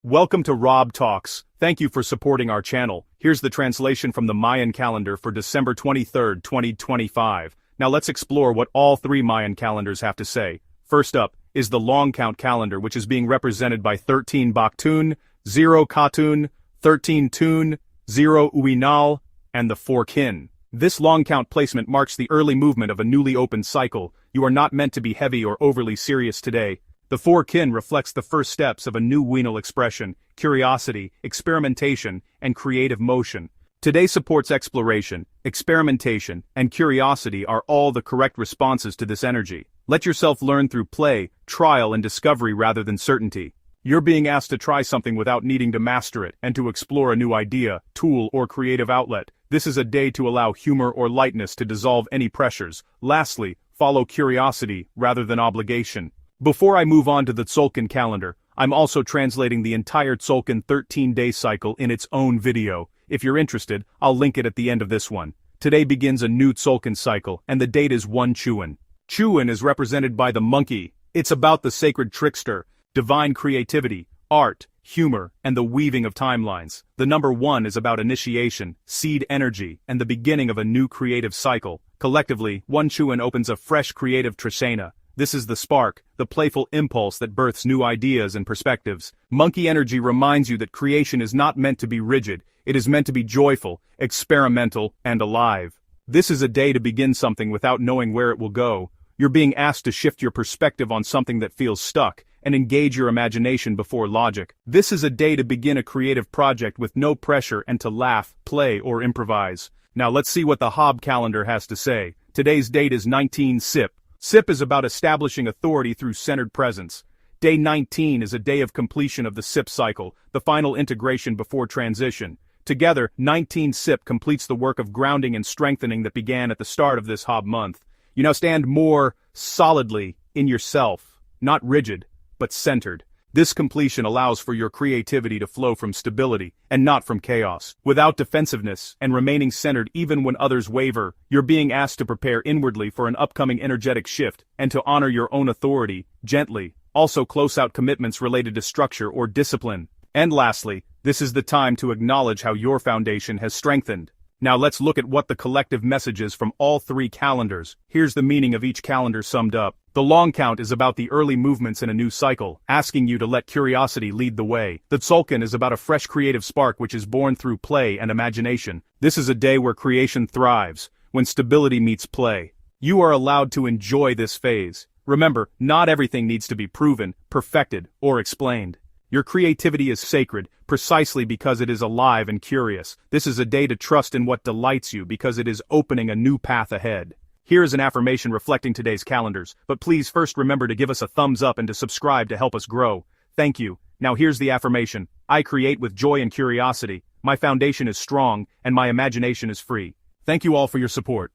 Welcome to Rob Talks. Thank you for supporting our channel. Here's the translation from the Mayan calendar for December 23, 2025. Now let's explore what all three Mayan calendars have to say. First up is the long count calendar, which is being represented by 13 Baktun, 0 Katun, 13 Tun, 0 Uinal, and the 4 Kin. This long count placement marks the early movement of a newly opened cycle. You are not meant to be heavy or overly serious today. The 4 Kin reflects the first steps of a new weanal expression, curiosity, experimentation, and creative motion. Today supports exploration, experimentation, and curiosity are all the correct responses to this energy. Let yourself learn through play, trial, and discovery rather than certainty. You're being asked to try something without needing to master it and to explore a new idea, tool, or creative outlet. This is a day to allow humor or lightness to dissolve any pressures. Lastly, follow curiosity rather than obligation. Before I move on to the Tzolk'in calendar, I'm also translating the entire Tzolk'in 13-day cycle in its own video. If you're interested, I'll link it at the end of this one. Today begins a new Tzolk'in cycle, and the date is 1 Chuwen. Chuwen is represented by the monkey. It's about the sacred trickster, divine creativity, art, humor, and the weaving of timelines. The number 1 is about initiation, seed energy, and the beginning of a new creative cycle. Collectively, 1 Chuwen opens a fresh creative trishena. This is the spark, the playful impulse that births new ideas and perspectives. Monkey energy reminds you that creation is not meant to be rigid, it is meant to be joyful, experimental, and alive. This is a day to begin something without knowing where it will go. You're being asked to shift your perspective on something that feels stuck, and engage your imagination before logic. This is a day to begin a creative project with no pressure and to laugh, play, or improvise. Now let's see what the Hob calendar has to say. Today's date is 19 Sip. Sip is about establishing authority through centered presence. Day 19 is a day of completion of the Sip cycle, the final integration before transition. Together, 19 Sip completes the work of grounding and strengthening that began at the start of this Hob month. You now stand more solidly in yourself, not rigid, but centered. This completion allows for your creativity to flow from stability and not from chaos. Without defensiveness and remaining centered even when others waver, you're being asked to prepare inwardly for an upcoming energetic shift and to honor your own authority, gently. Also close out commitments related to structure or discipline. And lastly, this is the time to acknowledge how your foundation has strengthened. Now let's look at what the collective message is from all three calendars. Here's the meaning of each calendar summed up. The long count is about the early movements in a new cycle, asking you to let curiosity lead the way. The Tzolk'in is about a fresh creative spark which is born through play and imagination. This is a day where creation thrives, when stability meets play. You are allowed to enjoy this phase. Remember, not everything needs to be proven, perfected, or explained. Your creativity is sacred, precisely because it is alive and curious. This is a day to trust in what delights you because it is opening a new path ahead. Here is an affirmation reflecting today's calendars, but please first remember to give us a thumbs up and to subscribe to help us grow. Thank you. Now here's the affirmation. I create with joy and curiosity. My foundation is strong, and my imagination is free. Thank you all for your support.